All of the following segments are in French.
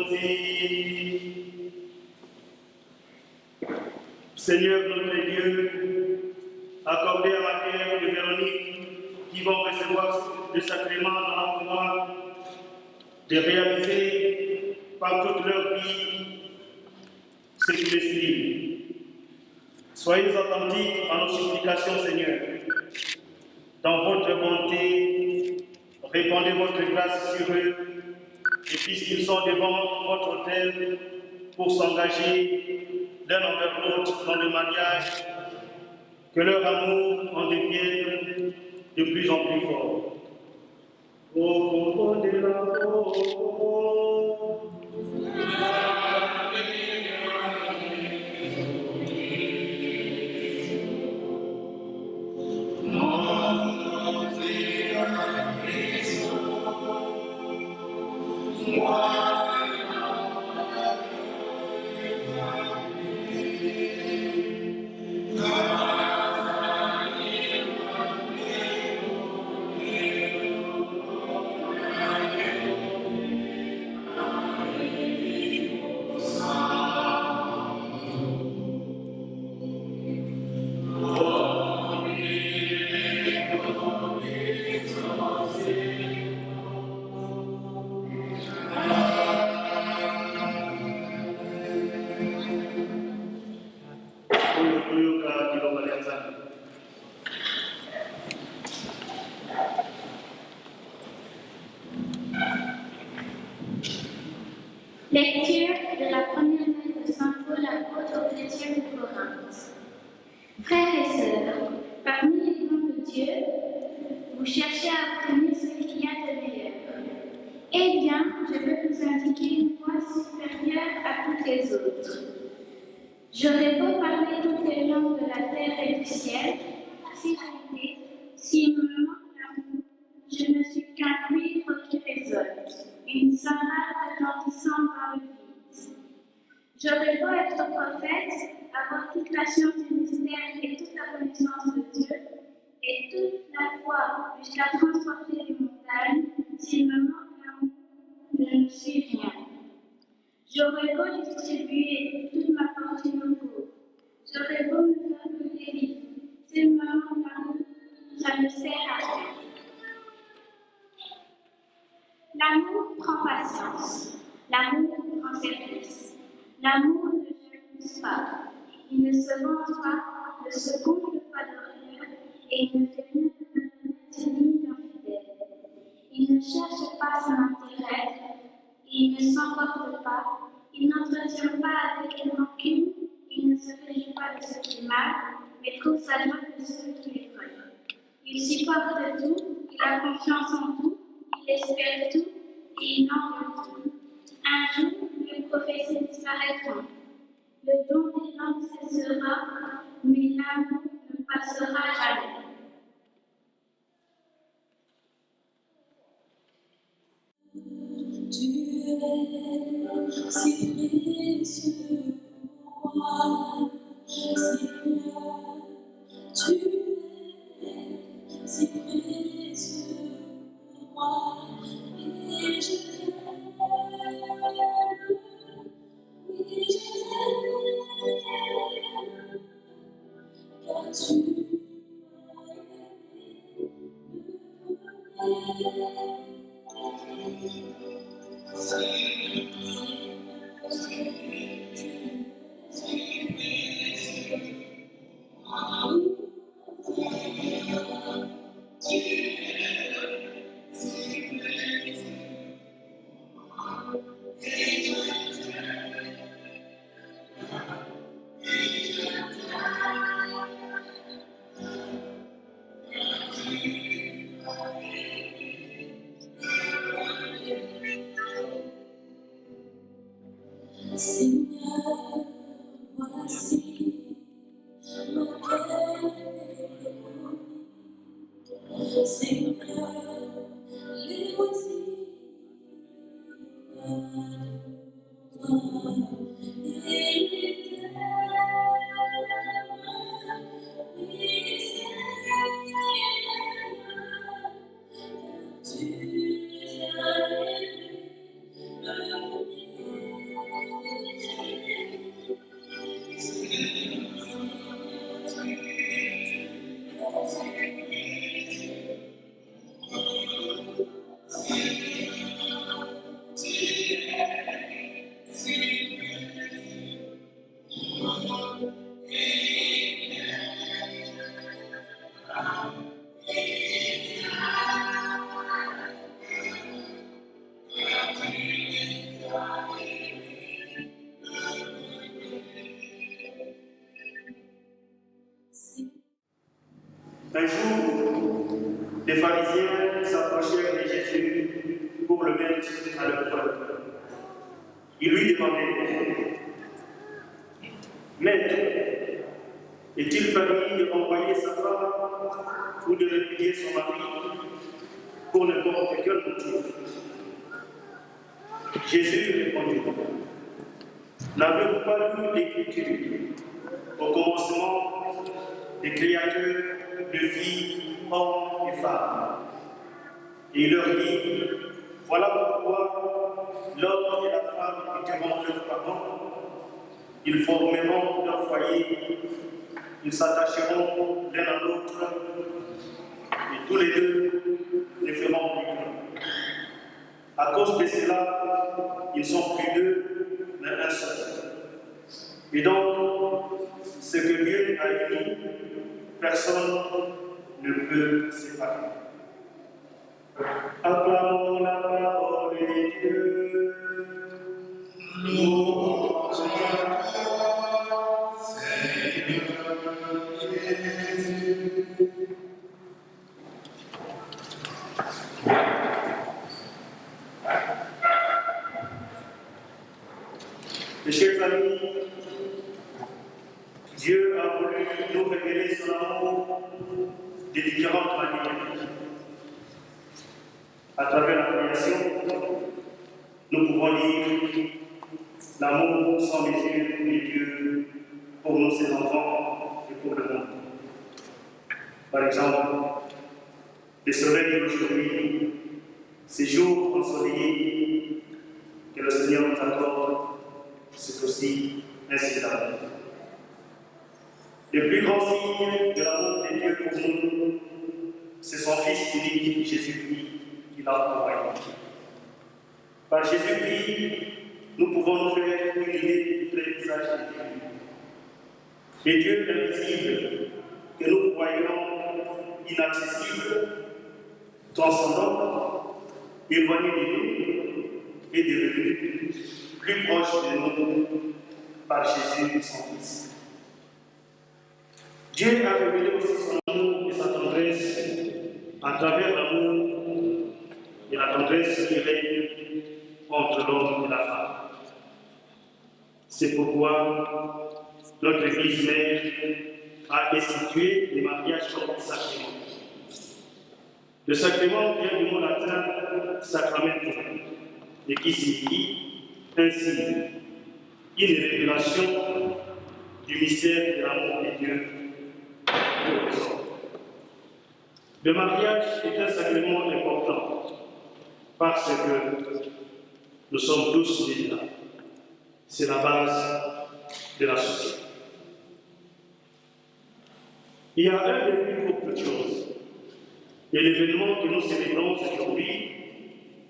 déposer. Seigneur notre Dieu, accordez à Matthieu et Véronique qui vont recevoir le sacrement dans la foi de réaliser par toute leur vie ce qu'ils estiment. Soyez attentifs à nos supplications, Seigneur. Dans votre bonté, répandez votre grâce sur eux, et puisqu'ils sont devant votre autel pour s'engager l'un envers l'autre dans le mariage, que leur amour en devienne de plus en plus fort. Au fond de la Lecture de la première lettre de Saint Paul apôtre aux chrétiens de Corinthe. Frères et sœurs, parmi les dons de Dieu, vous cherchez à obtenir ce qu'il y a de meilleur. Eh bien, je veux vous indiquer une voie supérieure à toutes les autres. J'aurais beau parler toutes les langues de la terre et du ciel, s'il me manque l'amour, je ne suis qu'un cuivre qui résonne, une cymbale retentissant dans le vide. J'aurais beau être prophète, avoir toute la science du mystère et toute la connaissance de Dieu, et toute la foi jusqu'à transporter les montagnes, s'il me manque l'amour, je ne suis rien. J'aurais beau distribuer toute ma fortune aux pauvres, j'aurais beau me faire brûler vif, s'il me manque l'amour, ça ne sert à rien. L'amour prend patience, l'amour prend service, l'amour ne jalouse pas, il ne se vante pas, ne se gonfle pas d'orgueil et il ne fait rien de malhonnête ni d'infidèle. Il ne cherche pas son intérêt, il ne s'emporte pas, il n'entretient pas avec rancune, il ne se réjouit pas de ce qui est mal, mais trouve sa joie de ceux qui l'épreuve. Il supporte tout, il a confiance en tout, il espère tout et il en veut tout. Un jour, les prophéties disparaîtront. Le don des langues cessera, mais l'amour ne passera jamais. Tu es si précieux pour moi, Seigneur. Tu es si précieux pour moi, et je t'aime, oui je t'aime, car tu Seigneur, voici mon cœur est remis. Seigneur, les voici à toi, et ils t'aiment, oui Seigneur, car tu as aimé le premier. Un jour, les pharisiens s'approchèrent de Jésus pour le mettre à leur preuve. Ils lui demandaient, Maître, est-il permis de renvoyer sa femme ou de répudier son mari pour n'importe quel motif? Jésus répondit, n'avez-vous pas lu l'Écriture? Au commencement, des créatures de filles, hommes et femmes. Et il leur dit, voilà pourquoi l'homme et la femme écouteront leurs parents, ils formeront leur foyer, ils s'attacheront l'un à l'autre, et tous les deux ne feront plus qu'un. À cause de cela, ils sont plus deux, mais un seul. Et donc, ce que Dieu a uni, personne ne peut séparer. Acclamons la parole de Dieu. Louange à toi, Seigneur Jésus. Mes chers amis, Dieu a voulu nous révéler son amour de différentes manières. À travers la création, nous pouvons lire l'amour sans mesure de Dieu pour nous, ses enfants, et pour le monde. Par exemple, le soleil d'aujourd'hui, ces jours ensoleillés que le Seigneur nous accorde, c'est aussi ainsi là. Le plus grand signe de l'amour de Dieu pour nous, c'est son Fils unique, Jésus-Christ, qu'il a envoyé. Par Jésus-Christ, nous pouvons nous faire une idée du vrai visage de Dieu. Le Dieu invisible, que nous croyons inaccessible, transcendant, éloigné de nous, est devenu plus proche de nous par Jésus, son Fils. Dieu a révélé aussi son amour et sa tendresse à travers l'amour et la tendresse qui règne entre l'homme et la femme. C'est pourquoi notre Église mère a institué les mariages comme sacrement. Le sacrement vient du mot latin sacramentum, et qui signifie ainsi une révélation du mystère de l'amour de Dieu pour les hommes. Le mariage est un sacrement important parce que nous sommes tous liés là. C'est la base de la société. Il y a un des plus beaucoup de choses. Et l'événement que nous célébrons aujourd'hui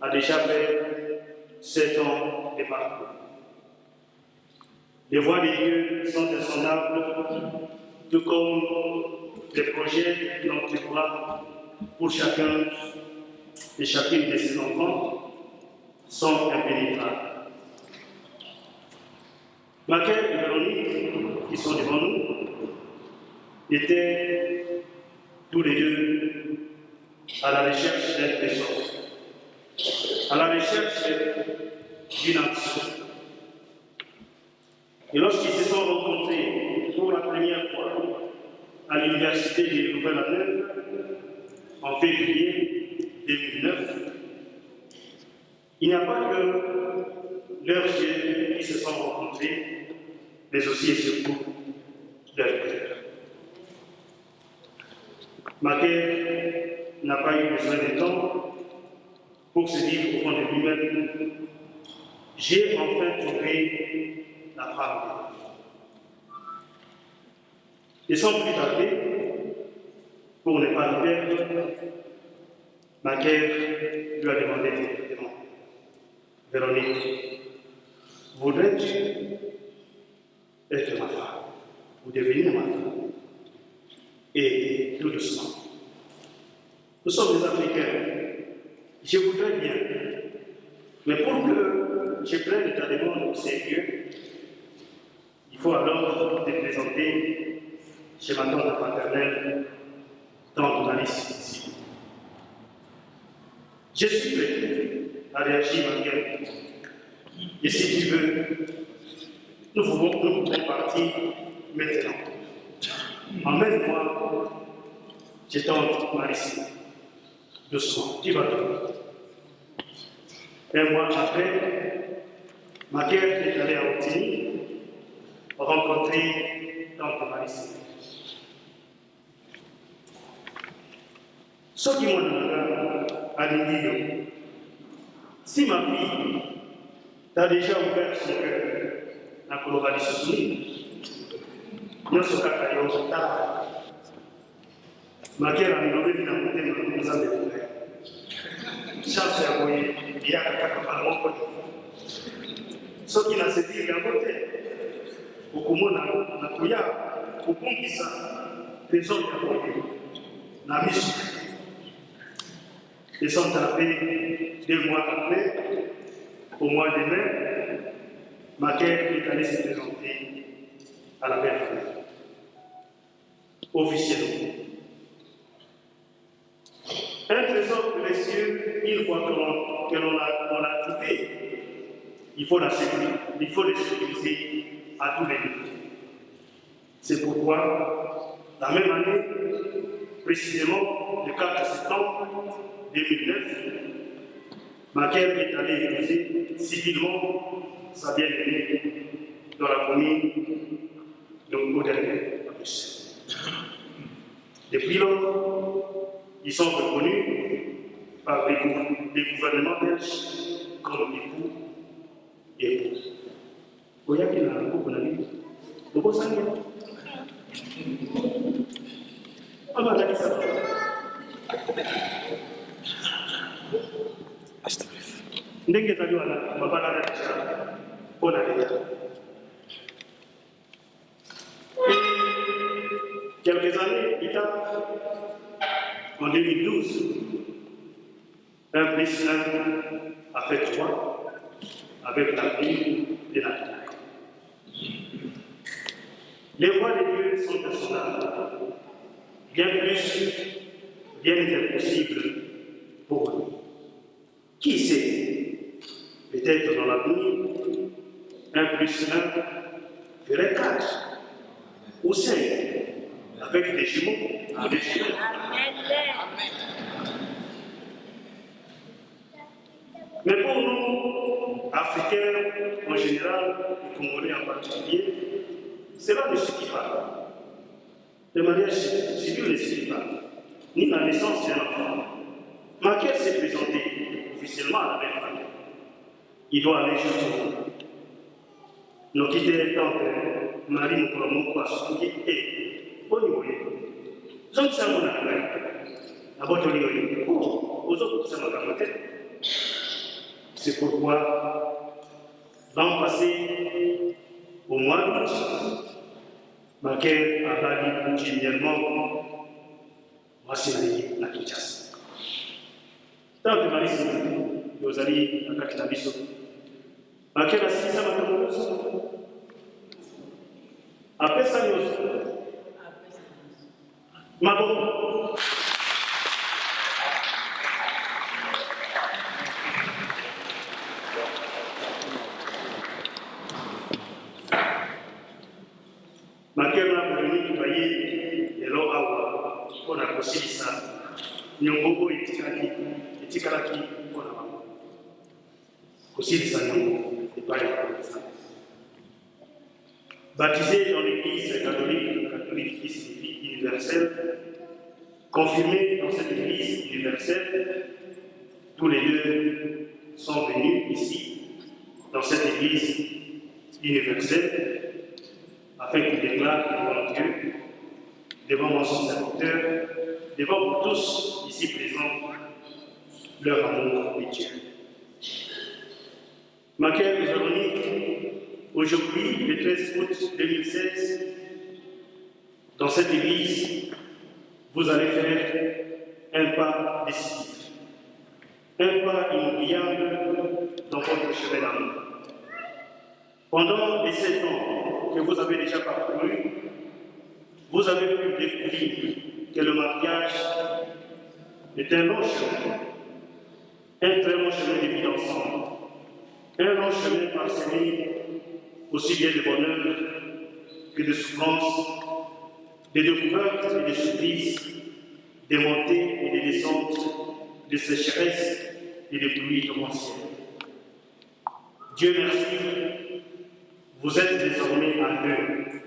a déjà fait 7 ans de parcours. Les voies de Dieu sont insondables, tout comme les projets qu'il entreprendra pour chacun et chacune de ses enfants sont impénétrables. Mathilde et Véronique, qui sont devant nous, étaient tous les deux à la recherche d'un trésor, à la recherche d'une action. Et lorsqu'ils se sont rencontrés pour la première fois à l'université de Nouvelle-Aneuve, en février 2009, il n'y a pas que leurs yeux qui se sont rencontrés, mais aussi et surtout leur cœur. Macaire n'a pas eu besoin de temps pour se dire au fond de lui-même, j'ai enfin trouvé la femme. Et sans plus tarder, pour ne pas le perdre, Macaire lui a demandé directement, Véronique, voudrais-tu être ma femme ou devenir ma femme? Et tout doucement. Nous sommes des Africains. Je voudrais bien. Mais pour que je prenne ta demande au sérieux, il faut alors te présenter chez ma tante paternelle dans la liste ici. Je suis prêt à réagir en guerre. Et si tu veux, nous pouvons partir maintenant. Emmène-moi, je tente ma liste. Doucement, tu vas tout. Un mois après, ma guerre est allée à Otini rencontrer Tante Marie. Ce qui m'a dit, si ma fille t'a déjà ouvert son cœur à Colorado Sosuni, nous sommes à ma guerre a nommé dans le thème de la chance à vous, il y a un peu ce qui n'a cessé de côté. Au Komona, na Koya, au Pongisa, les hommes de la mission. Ils sont arrivés 2 mois après, au mois de mai, ma guerre est allée se présenter à la belle famille, officiellement. Un trésor précieux, une fois que l'on l'a trouvé, il faut la sécuriser, il faut le sécuriser à tous les niveaux. C'est pourquoi, la même année, précisément le 4 septembre 2009, Macaire est allé épouser civilement sa bien-aimée dans la commune de Auderghem, à Bruxelles. Depuis lors, ils sont reconnus par les gouvernements belges comme époux et épouse. Vous voyez qu'il y a beaucoup d'amis. Vous pouvez saluer. On va dire ça. Ndenge ezaliwa na mabala na deja mpona leta. Quelques années plus tard, en 2012, un plus 1 a fait 3 avec la ville de la terre. Les voies de Dieu sont personnables, bien plus, bien impossible pour nous. Qui sait, peut-être dans l'avenir, 1 plus 1 ferait 4 ou 5, avec des jumeaux ou des jumelles. Mais pour nous, Africains en général, et Congolais en particulier, cela ne suffit pas. Le mariage civil ne suffit pas, ni la naissance d'un enfant. Macaire s'est présenté officiellement à la belle famille. Il doit aller jusqu'au bout. Nous quitter tant que Marie Mokolomo Kwasuki et Bonimoye. Je ne sais pas mon avis. C'est pourquoi, l'an passé, au mois d'août, Macaire a banni continuellement Massinaï à Kinshasa. Tant que Marie nous allons à Kakitabiso, Macaire a signé ça maintenant. Après ça, nous Mabo. Macaire n'a pas venu travailler et l'on a on a possible ça. Nyongo etikalaki pour la maman. Possible ça nyongo et pas les ça. Baptisé dans l'église catholique qui signifie universelle, confirmé dans cette église universelle, tous les deux sont venus ici, dans cette église universelle, afin qu'ils déclarent devant Dieu, devant mon serviteur, devant vous tous ici présents, leur amour mutuel. Macaire et Véronique, aujourd'hui, le 13 août 2016, dans cette église, vous allez faire un pas décisif, un pas inoubliable dans votre chemin d'amour. Pendant les 7 ans que vous avez déjà parcouru, vous avez pu découvrir que le mariage est un long chemin, un très long chemin de vie ensemble, un long chemin parsemé aussi bien de bonheur que de souffrance, de découvertes et de surprises, de montées et de descentes, de sécheresse et de pluies torrentielles. Dieu merci, vous êtes désormais à deux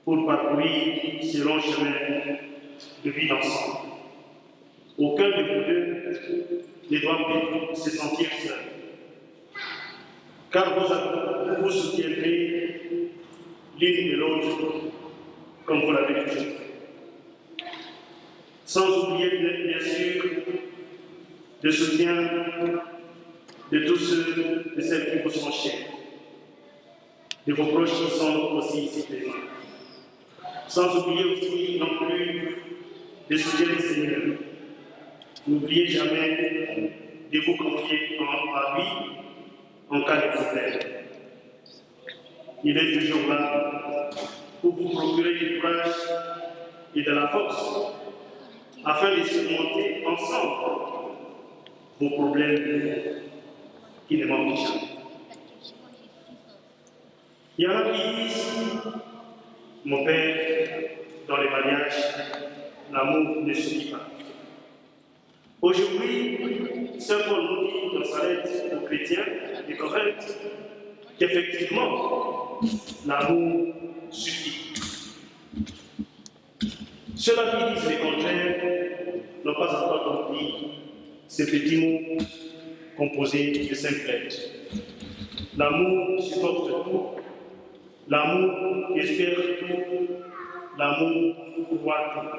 pour parcourir ce long chemin de vie ensemble. Aucun de vous deux ne doit plus se sentir seul, car vous vous soutiendrez l'une de l'autre comme vous l'avez toujours fait. Sans oublier bien sûr le soutien de tous ceux et celles qui vous sont chers, de vos proches qui sont aussi ici présents. Sans oublier aussi non plus le soutien du Seigneur. N'oubliez jamais de vous confier à lui en cas de problème. Il est toujours là pour vous procurer du courage et de la force afin de surmonter ensemble vos problèmes qui ne manquent jamais. Il y en a qui disent, mon père, dans les mariages, l'amour ne suffit pas. Aujourd'hui, Saint Paul nous dit dans sa lettre aux chrétiens de Corinthe qu'effectivement, l'amour suffit. Ceux-là qui disent le contraire n'ont pas encore compris ces petits mots composés de 5 lettres. L'amour supporte tout, l'amour espère tout, l'amour croit tout,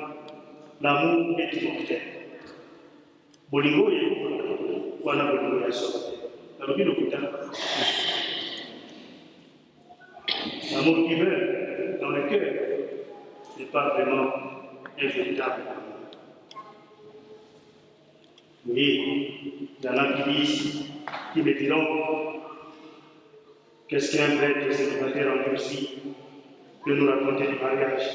l'amour est immortel. Bolingo et voilà bolingo et sort. Alors qu'il le l'amour qui meurt dans le cœur n'est pas vraiment un véritable amour. Mais il y en a qui disent, qui me diront, qu'est-ce qu'un prêtre célibataire endurci peut nous raconter du mariage?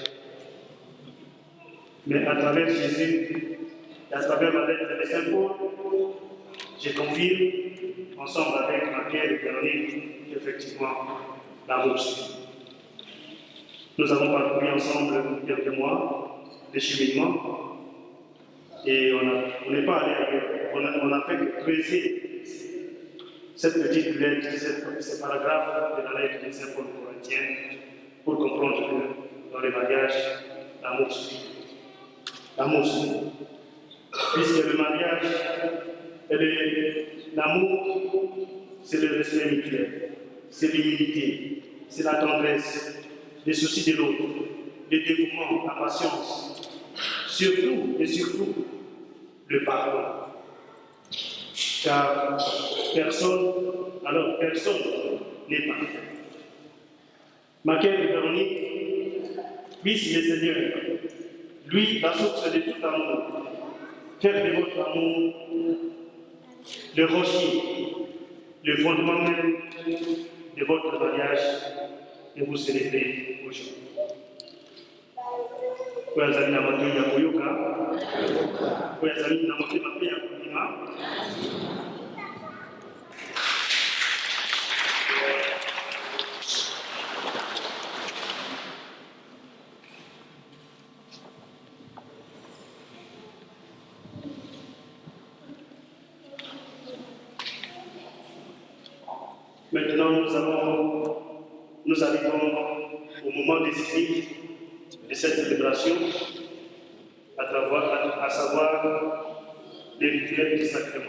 Mais à travers Jésus, et à travers la lettre de Saint Paul, je confirme, ensemble avec ma Pierre et Véronique, qu'effectivement, l'amour suffit. Nous avons parcouru ensemble quelques mois de cheminement et on n'est pas allé ailleurs. On a fait que creuser cette petite lettre, ce paragraphe de la lettre de Saint Paul Corinthien pour comprendre que dans les mariages, l'amour suffit. L'amour suffit. Puisque le mariage, l'amour, c'est le respect mutuel, c'est l'humilité, c'est la tendresse, le souci de l'autre, le dévouement, la patience, surtout et surtout le pardon. Car personne n'est parfait. Maquette et Véronique, puisse le Seigneur, lui, la source de tout amour, faire de votre amour le rocher, le fondement même de votre mariage que vous célébrez aujourd'hui. Kuyazali na matui ya kuyoka, kuyazali na motema pe ya kulima. Maintenant, nous arrivons au moment décisif de cette célébration, à savoir les rituels du sacrement.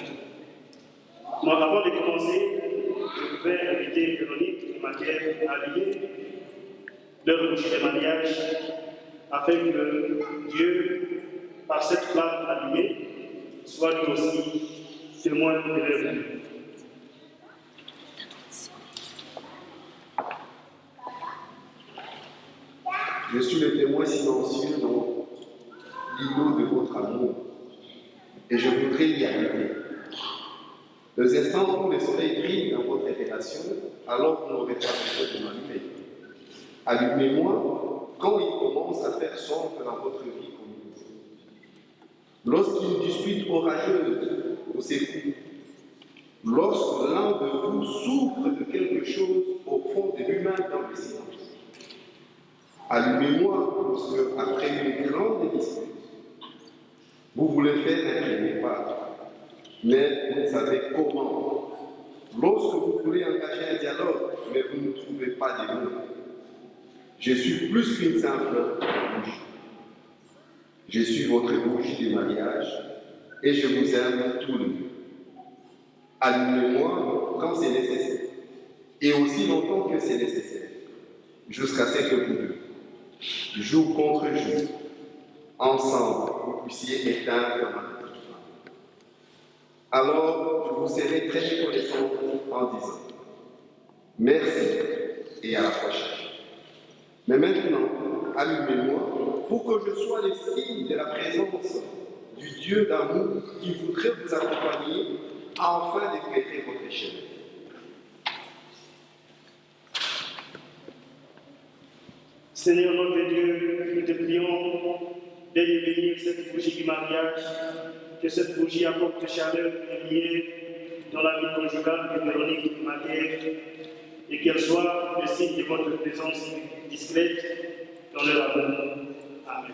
Moi, avant de commencer, je vais inviter Véronique et Maquette à lier leur bougie de mariage afin que Dieu, par cette flamme allumée, soit lui aussi témoin de leur vie. Je suis le témoin silencieux dans l'îlot de votre amour, et je voudrais y arriver. Les instants où le soleil brille dans votre relation, alors vous n'aurez pas besoin de m'allumer. Allumez-moi quand il commence à faire sombre dans votre vie commune. lorsqu'une dispute orageuse vous écoute, lorsque l'un de vous souffre de quelque chose au fond de lui-même dans le silence. Allumez-moi lorsque, après une grande dispute, vous voulez faire un premier pas, mais vous ne savez comment. Lorsque vous voulez engager un dialogue, mais vous ne trouvez pas de mots. Je suis plus qu'une simple bougie. Je suis votre bougie de mariage et je vous aime tous les deux. Allumez-moi quand c'est nécessaire et aussi longtemps que c'est nécessaire, jusqu'à ce que vous deux, jour contre jour, ensemble, vous puissiez éteindre ma petite flamme. Alors, je vous serai très reconnaissant en disant merci et à la prochaine. Mais maintenant, allumez-moi pour que je sois le signe de la présence du Dieu d'amour qui voudrait vous accompagner afin de prêter votre chemin. Seigneur notre Dieu, nous te prions de bénir cette bougie du mariage, que cette bougie apporte chaleur et lumière dans la vie conjugale de Véronique et de Marie, et qu'elle soit le signe de votre présence discrète dans leur amour. Amen.